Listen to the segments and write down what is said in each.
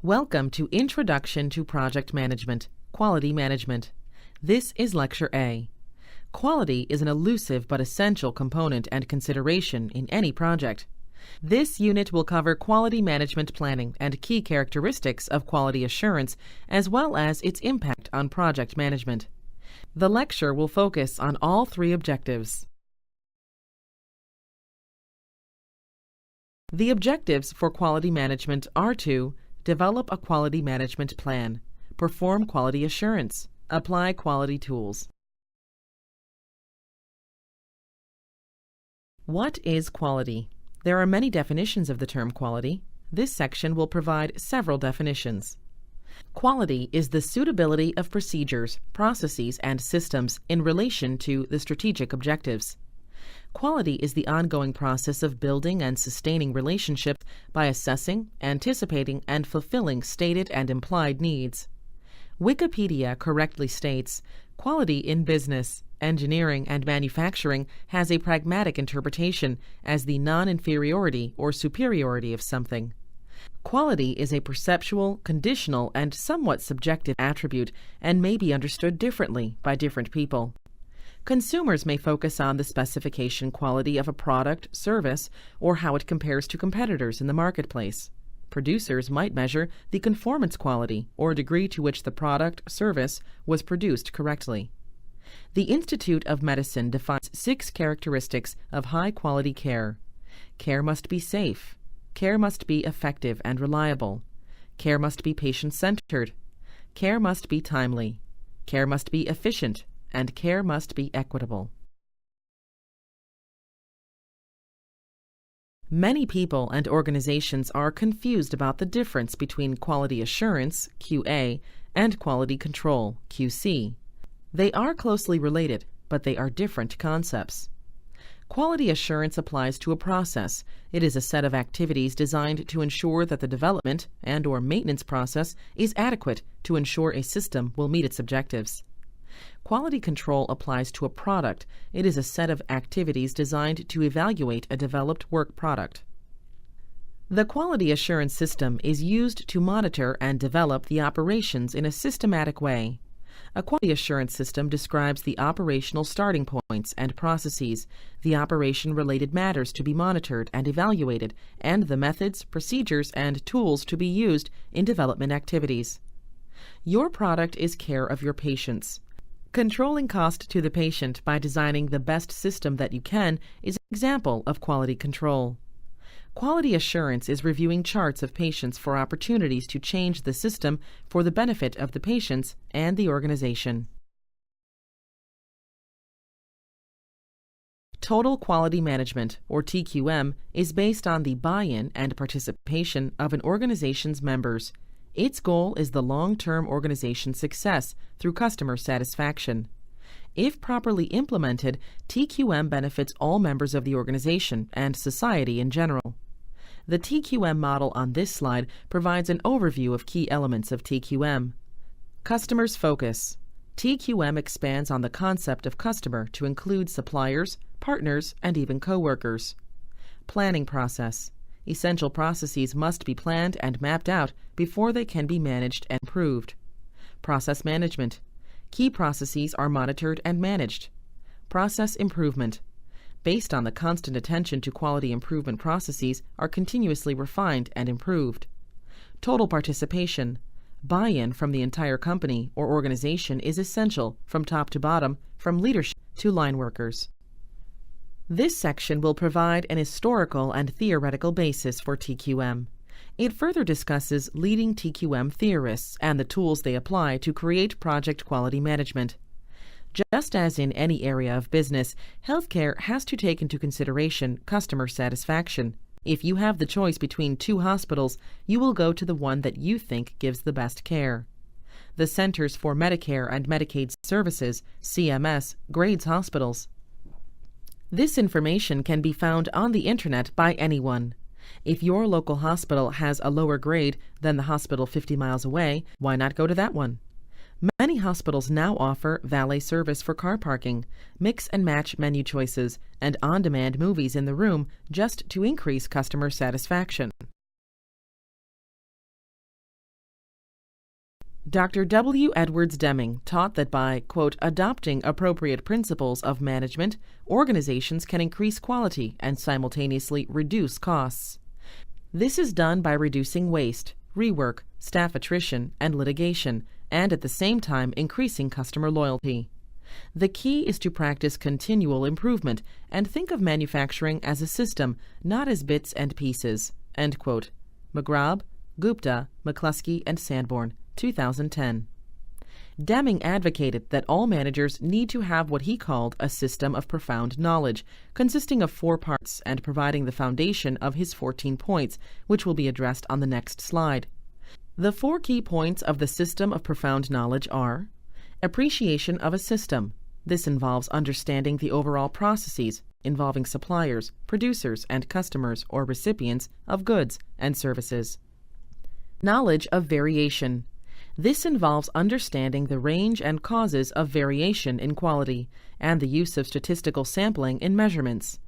Welcome to Introduction to Project Management, Quality Management. This is Lecture A. Quality is an elusive but essential component and consideration in any project. This unit will cover quality management planning and key characteristics of quality assurance, as well as its impact on project management. The lecture will focus on all three objectives. The objectives for quality management are to develop a quality management plan, perform quality assurance, apply quality tools. What is quality? There are many definitions of the term quality. This section will provide several definitions. Quality is the suitability of procedures, processes, and systems in relation to the strategic objectives. Quality is the ongoing process of building and sustaining relationships by assessing, anticipating, and fulfilling stated and implied needs. Wikipedia correctly states, quality in business, engineering, and manufacturing has a pragmatic interpretation as the non-inferiority or superiority of something. Quality is a perceptual, conditional, and somewhat subjective attribute and may be understood differently by different people. Consumers may focus on the specification quality of a product, service, or how it compares to competitors in the marketplace. Producers might measure the conformance quality or degree to which the product, service was produced correctly. The Institute of Medicine defines 6 characteristics of high-quality care. Care must be safe. Care must be effective and reliable. Care must be patient-centered. Care must be timely. Care must be efficient. And care must be equitable. Many people and organizations are confused about the difference between quality assurance, QA, and quality control, QC. They are closely related, but they are different concepts. Quality assurance applies to a process. It is a set of activities designed to ensure that the development and/or maintenance process is adequate to ensure a system will meet its objectives. Quality control applies to a product. It is a set of activities designed to evaluate a developed work product. The quality assurance system is used to monitor and develop the operations in a systematic way. A quality assurance system describes the operational starting points and processes, the operation-related matters to be monitored and evaluated, and the methods, procedures, and tools to be used in development activities. Your product is care of your patients. Controlling cost to the patient by designing the best system that you can is an example of quality control. Quality assurance is reviewing charts of patients for opportunities to change the system for the benefit of the patients and the organization. Total quality management, or TQM, is based on the buy-in and participation of an organization's members. Its goal is the long-term organization success through customer satisfaction. If properly implemented, TQM benefits all members of the organization and society in general. The TQM model on this slide provides an overview of key elements of TQM. Customer's focus. TQM expands on the concept of customer to include suppliers, partners, and even coworkers. Planning process. Essential processes must be planned and mapped out before they can be managed and improved. Process management. Key processes are monitored and managed. Process improvement. Based on the constant attention to quality improvement, processes are continuously refined and improved. Total participation. Buy-in from the entire company or organization is essential from top to bottom, from leadership to line workers. This section will provide an historical and theoretical basis for TQM. It further discusses leading TQM theorists and the tools they apply to create project quality management. Just as in any area of business, healthcare has to take into consideration customer satisfaction. If you have the choice between 2 hospitals, you will go to the one that you think gives the best care. The Centers for Medicare and Medicaid Services, CMS, grades hospitals. This information can be found on the Internet by anyone. If your local hospital has a lower grade than the hospital 50 miles away, why not go to that one? Many hospitals now offer valet service for car parking, mix and match menu choices, and on-demand movies in the room just to increase customer satisfaction. Dr. W. Edwards Deming taught that by, quote, adopting appropriate principles of management, organizations can increase quality and simultaneously reduce costs. This is done by reducing waste, rework, staff attrition, and litigation, and at the same time increasing customer loyalty. The key is to practice continual improvement and think of manufacturing as a system, not as bits and pieces. End quote. McGraw, Gupta, McCluskey, and Sanborn, 2010. Deming advocated that all managers need to have what he called a system of profound knowledge, consisting of 4 parts and providing the foundation of his 14 points, which will be addressed on the next slide. The 4 key points of the system of profound knowledge are: appreciation of a system. This involves understanding the overall processes involving suppliers, producers, and customers or recipients of goods and services. Knowledge of variation. This involves understanding the range and causes of variation in quality and the use of statistical sampling in measurements.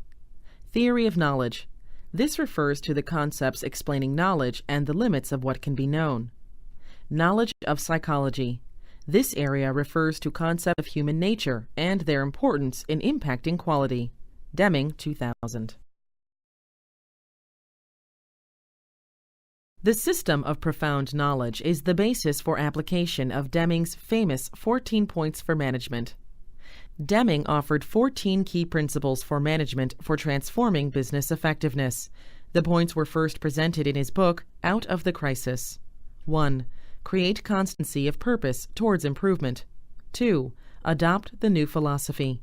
Theory of knowledge. This refers to the concepts explaining knowledge and the limits of what can be known. Knowledge of psychology. This area refers to concepts of human nature and their importance in impacting quality. Deming, 2000. The system of profound knowledge is the basis for application of Deming's famous 14 points for management. Deming offered 14 key principles for management for transforming business effectiveness. The points were first presented in his book, Out of the Crisis. 1. Create constancy of purpose towards improvement. 2. Adopt the new philosophy.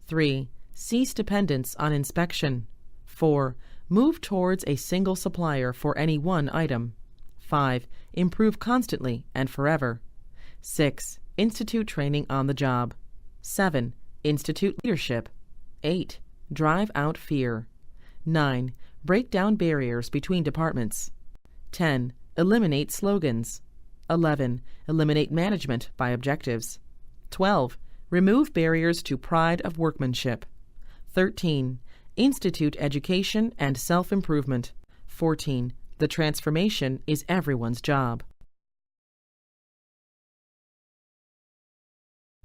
3. Cease dependence on inspection. 4. Move towards a single supplier for any one item. 5. Improve constantly and forever. 6. Institute training on the job. 7. Institute leadership. 8. Drive out fear. 9. Break down barriers between departments. 10. Eliminate slogans. 11. Eliminate management by objectives. 12. Remove barriers to pride of workmanship. 13. Institute education and self-improvement. 14. The transformation is everyone's job.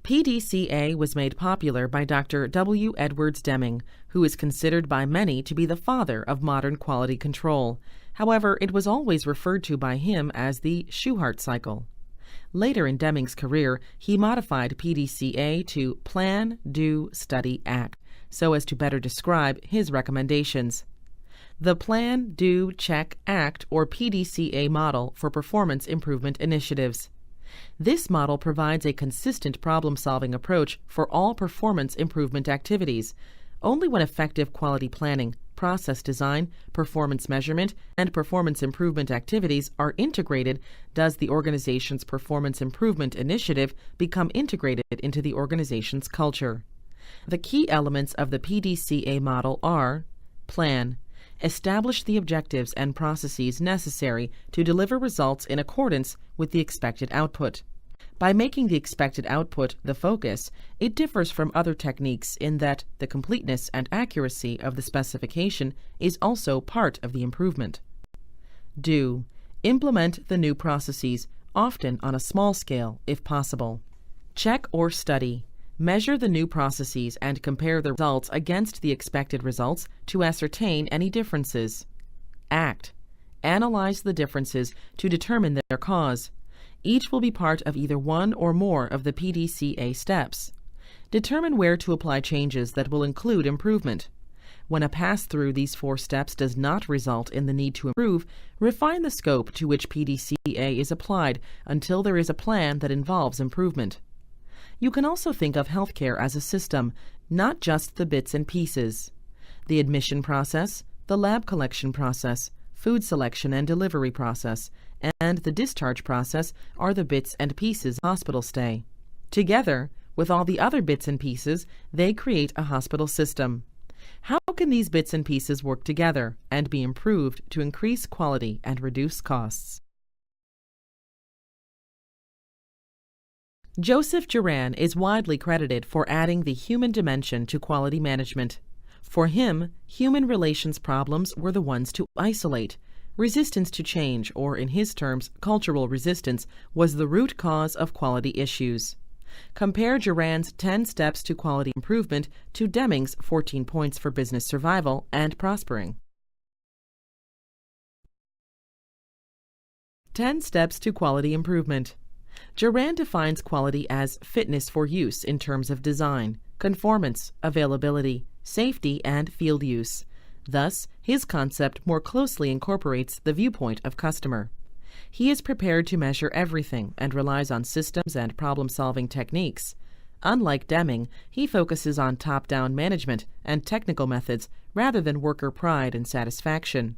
PDCA was made popular by Dr. W. Edwards Deming, who is considered by many to be the father of modern quality control. However, it was always referred to by him as the Shewhart cycle. Later in Deming's career, he modified PDCA to Plan, Do, Study, Act, so as to better describe his recommendations. The Plan, Do, Check, Act, or PDCA model for performance improvement initiatives. This model provides a consistent problem-solving approach for all performance improvement activities. Only when effective quality planning, process design, performance measurement, and performance improvement activities are integrated does the organization's performance improvement initiative become integrated into the organization's culture. The key elements of the PDCA model are: plan. Establish the objectives and processes necessary to deliver results in accordance with the expected output. By making the expected output the focus, it differs from other techniques in that the completeness and accuracy of the specification is also part of the improvement. Do. Implement the new processes, often on a small scale, if possible. Check or study. Measure the new processes and compare the results against the expected results to ascertain any differences. Act. Analyze the differences to determine their cause. Each will be part of either one or more of the PDCA steps. Determine where to apply changes that will include improvement. When a pass through these 4 steps does not result in the need to improve, refine the scope to which PDCA is applied until there is a plan that involves improvement. You can also think of healthcare as a system, not just the bits and pieces. The admission process, the lab collection process, food selection and delivery process, and the discharge process are the bits and pieces of hospital stay. Together, with all the other bits and pieces, they create a hospital system. How can these bits and pieces work together and be improved to increase quality and reduce costs? Joseph Juran is widely credited for adding the human dimension to quality management. For him, human relations problems were the ones to isolate. Resistance to change, or in his terms, cultural resistance, was the root cause of quality issues. Compare Duran's 10 Steps to Quality Improvement to Deming's 14 Points for Business Survival and Prospering. 10 Steps to Quality Improvement. Duran defines quality as fitness for use in terms of design, conformance, availability, safety, and field use. Thus, his concept more closely incorporates the viewpoint of customer. He is prepared to measure everything and relies on systems and problem-solving techniques. Unlike Deming, he focuses on top-down management and technical methods rather than worker pride and satisfaction.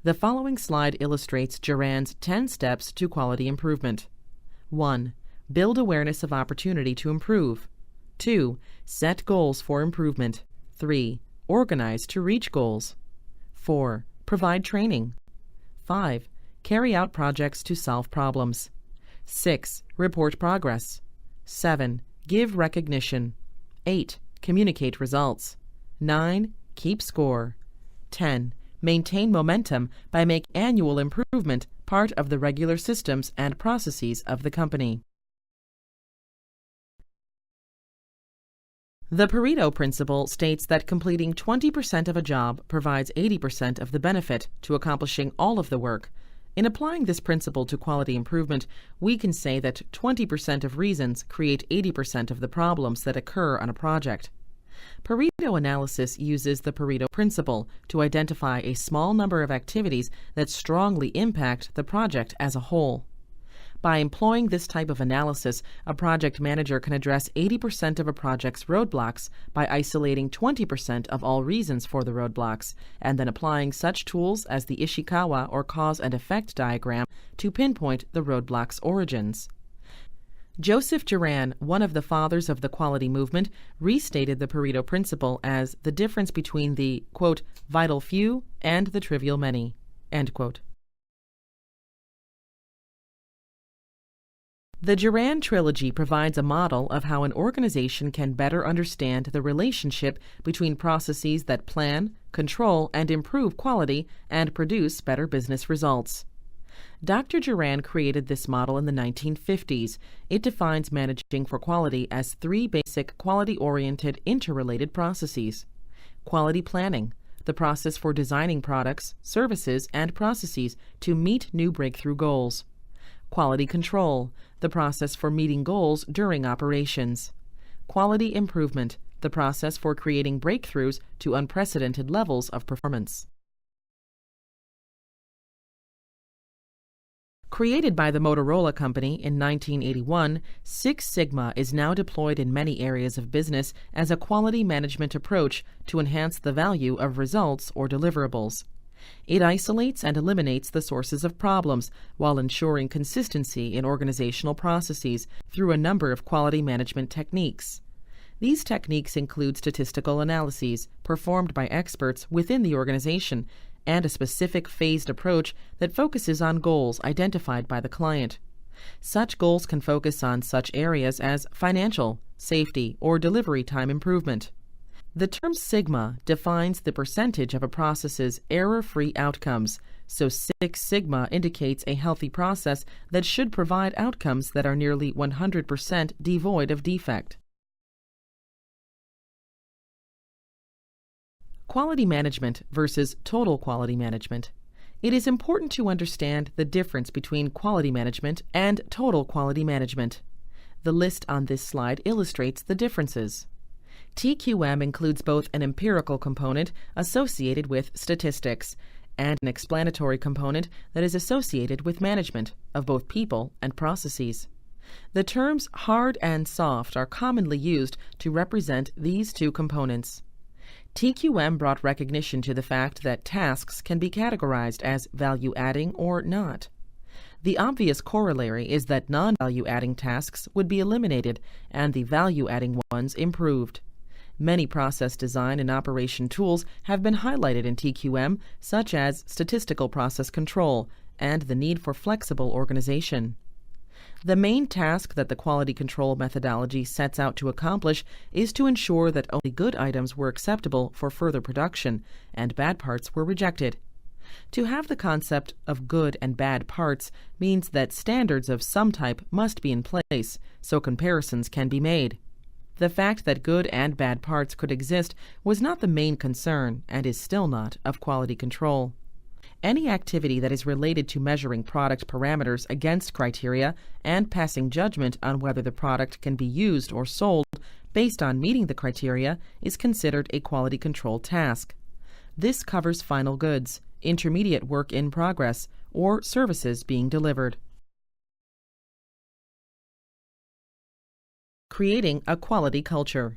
The following slide illustrates Duran's 10 steps to quality improvement. 1. Build awareness of opportunity to improve. 2. Set goals for improvement. 3. Organize to reach goals. 4. Provide training. 5. Carry out projects to solve problems. 6. Report progress. 7. Give recognition. 8. Communicate results. 9. Keep score. 10. Maintain momentum by making annual improvement part of the regular systems and processes of the company. The Pareto principle states that completing 20% of a job provides 80% of the benefit to accomplishing all of the work. In applying this principle to quality improvement, we can say that 20% of reasons create 80% of the problems that occur on a project. Pareto analysis uses the Pareto principle to identify a small number of activities that strongly impact the project as a whole. By employing this type of analysis, a project manager can address 80% of a project's roadblocks by isolating 20% of all reasons for the roadblocks, and then applying such tools as the Ishikawa or cause and effect diagram to pinpoint the roadblock's origins. Joseph Duran, one of the fathers of the quality movement, restated the Pareto principle as the difference between the, quote, vital few and the trivial many, end quote. The Duran trilogy provides a model of how an organization can better understand the relationship between processes that plan, control, and improve quality and produce better business results. Dr. Duran created this model in the 1950s. It defines managing for quality as 3 basic quality-oriented interrelated processes. Quality planning, the process for designing products, services, and processes to meet new breakthrough goals. Quality control, the process for meeting goals during operations. Quality improvement, the process for creating breakthroughs to unprecedented levels of performance. Created by the Motorola Company in 1981, Six Sigma is now deployed in many areas of business as a quality management approach to enhance the value of results or deliverables. It isolates and eliminates the sources of problems while ensuring consistency in organizational processes through a number of quality management techniques. These techniques include statistical analyses performed by experts within the organization and a specific phased approach that focuses on goals identified by the client. Such goals can focus on such areas as financial, safety, or delivery time improvement. The term sigma defines the percentage of a process's error-free outcomes, so Six Sigma indicates a healthy process that should provide outcomes that are nearly 100% devoid of defect. Quality management versus total quality management. It is important to understand the difference between quality management and total quality management. The list on this slide illustrates the differences. TQM includes both an empirical component associated with statistics and an explanatory component that is associated with management of both people and processes. The terms hard and soft are commonly used to represent these two components. TQM brought recognition to the fact that tasks can be categorized as value-adding or not. The obvious corollary is that non-value-adding tasks would be eliminated and the value-adding ones improved. Many process design and operation tools have been highlighted in TQM, such as statistical process control and the need for flexible organization. The main task that the quality control methodology sets out to accomplish is to ensure that only good items were acceptable for further production and bad parts were rejected. To have the concept of good and bad parts means that standards of some type must be in place, so comparisons can be made. The fact that good and bad parts could exist was not the main concern, and is still not, of quality control. Any activity that is related to measuring product parameters against criteria and passing judgment on whether the product can be used or sold based on meeting the criteria is considered a quality control task. This covers final goods, intermediate work in progress, or services being delivered. Creating a quality culture.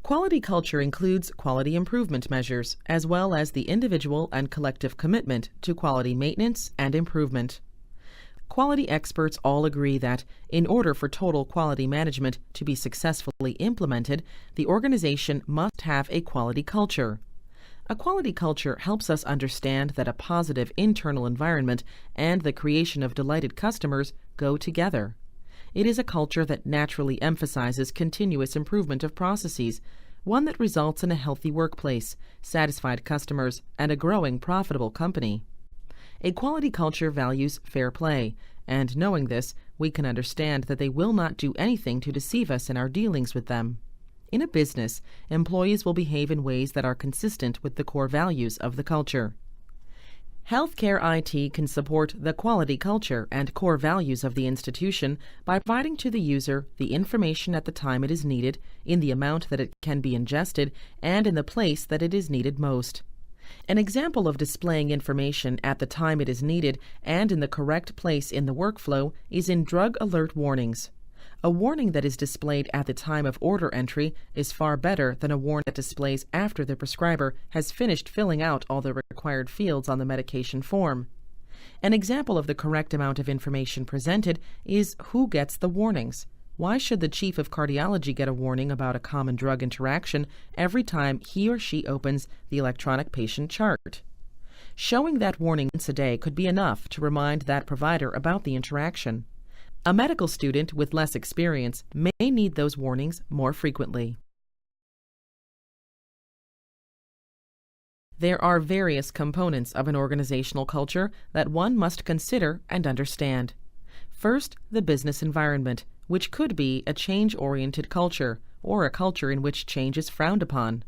Quality culture includes quality improvement measures, as well as the individual and collective commitment to quality maintenance and improvement. Quality experts all agree that, in order for total quality management to be successfully implemented, the organization must have a quality culture. A quality culture helps us understand that a positive internal environment and the creation of delighted customers go together. It is a culture that naturally emphasizes continuous improvement of processes, one that results in a healthy workplace, satisfied customers, and a growing profitable company. A quality culture values fair play, and knowing this, we can understand that they will not do anything to deceive us in our dealings with them. In a business, employees will behave in ways that are consistent with the core values of the culture. Healthcare IT can support the quality culture and core values of the institution by providing to the user the information at the time it is needed, in the amount that it can be ingested, and in the place that it is needed most. An example of displaying information at the time it is needed and in the correct place in the workflow is in drug alert warnings. A warning that is displayed at the time of order entry is far better than a warning that displays after the prescriber has finished filling out all the required fields on the medication form. An example of the correct amount of information presented is who gets the warnings. Why should the chief of cardiology get a warning about a common drug interaction every time he or she opens the electronic patient chart? Showing that warning once a day could be enough to remind that provider about the interaction. A medical student with less experience may need those warnings more frequently. There are various components of an organizational culture that one must consider and understand. First, the business environment, which could be a change-oriented culture or a culture in which change is frowned upon.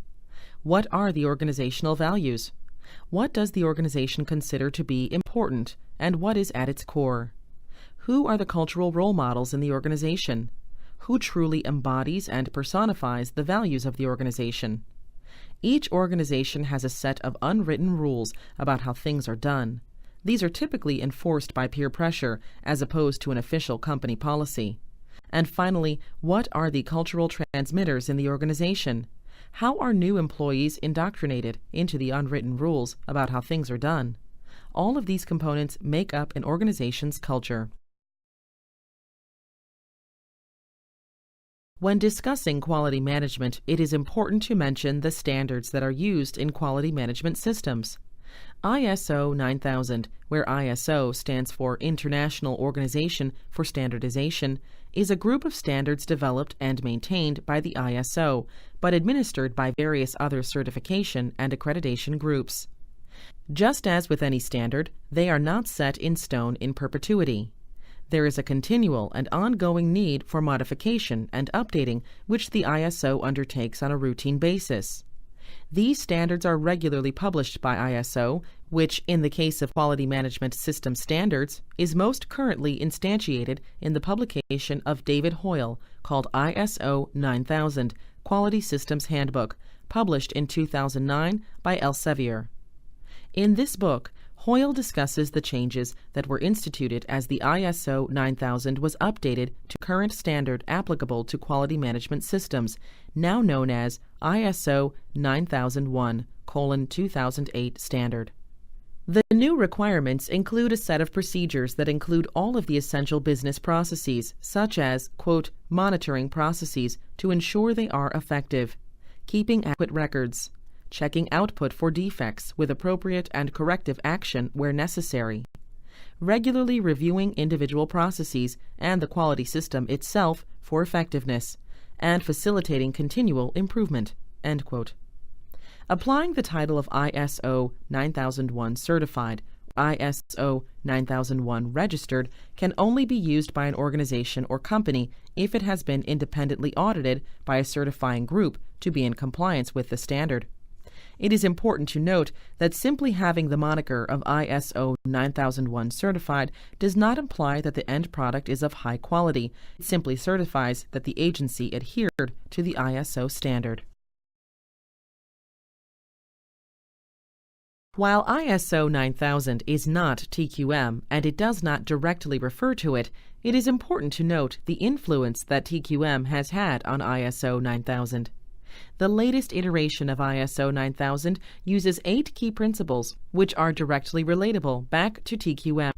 What are the organizational values? What does the organization consider to be important, and what is at its core? Who are the cultural role models in the organization? Who truly embodies and personifies the values of the organization? Each organization has a set of unwritten rules about how things are done. These are typically enforced by peer pressure as opposed to an official company policy. And finally, what are the cultural transmitters in the organization? How are new employees indoctrinated into the unwritten rules about how things are done? All of these components make up an organization's culture. When discussing quality management, it is important to mention the standards that are used in quality management systems. ISO 9000, where ISO stands for International Organization for Standardization, is a group of standards developed and maintained by the ISO, but administered by various other certification and accreditation groups. Just as with any standard, they are not set in stone in perpetuity. There is a continual and ongoing need for modification and updating, which the ISO undertakes on a routine basis. These standards are regularly published by ISO, which, in the case of Quality Management System Standards, is most currently instantiated in the publication of David Hoyle called ISO 9000, Quality Systems Handbook, published in 2009 by Elsevier. In this book, Hoyle discusses the changes that were instituted as the ISO 9000 was updated to current standard applicable to quality management systems, now known as ISO 9001:2008 standard. The new requirements include a set of procedures that include all of the essential business processes, such as, quote, monitoring processes to ensure they are effective, keeping adequate records, checking output for defects with appropriate and corrective action where necessary, regularly reviewing individual processes and the quality system itself for effectiveness, and facilitating continual improvement, end quote. Applying the title of ISO 9001 certified, ISO 9001 registered can only be used by an organization or company if it has been independently audited by a certifying group to be in compliance with the standard. It is important to note that simply having the moniker of ISO 9001 certified does not imply that the end product is of high quality. It simply certifies that the agency adhered to the ISO standard. While ISO 9000 is not TQM and it does not directly refer to it, it is important to note the influence that TQM has had on ISO 9000. The latest iteration of ISO 9000 uses 8 key principles, which are directly relatable back to TQM.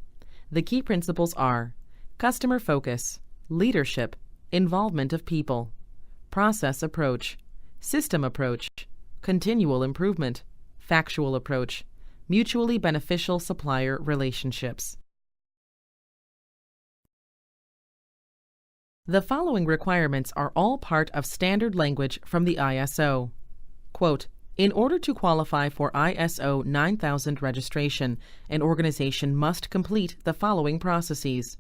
The key principles are customer focus, leadership, involvement of people, process approach, system approach, continual improvement, factual approach, mutually beneficial supplier relationships. The following requirements are all part of standard language from the ISO. Quote, in order to qualify for ISO 9000 registration, an organization must complete the following processes: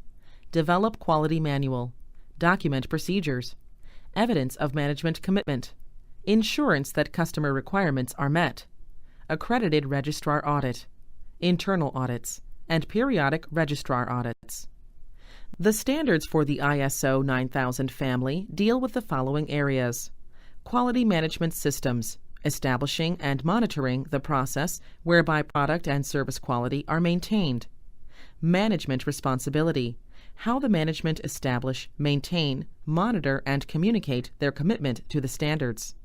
develop quality manual, document procedures, evidence of management commitment, insurance that customer requirements are met, accredited registrar audit, internal audits, and periodic registrar audits. The standards for the ISO 9000 family deal with the following areas: quality management systems, establishing and monitoring the process whereby product and service quality are maintained; management responsibility, how the management establish, maintain, monitor, and communicate their commitment to the standards;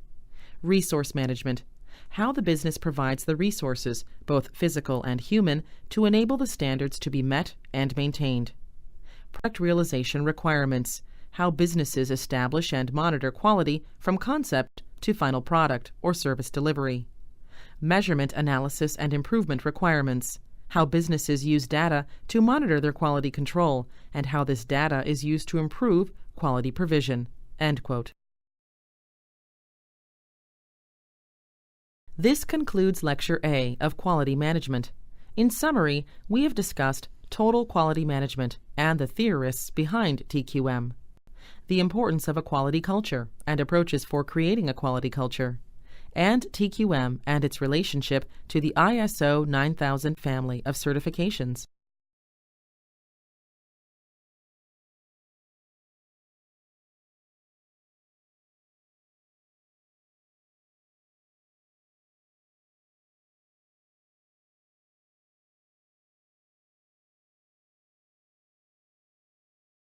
resource management, how the business provides the resources, both physical and human, to enable the standards to be met and maintained; product realization requirements, how businesses establish and monitor quality from concept to final product or service delivery; measurement analysis and improvement requirements, how businesses use data to monitor their quality control and how this data is used to improve quality provision." End quote. This concludes Lecture A of Quality Management. In summary, we have discussed total quality management and the theorists behind TQM, the importance of a quality culture and approaches for creating a quality culture, and TQM and its relationship to the ISO 9000 family of certifications.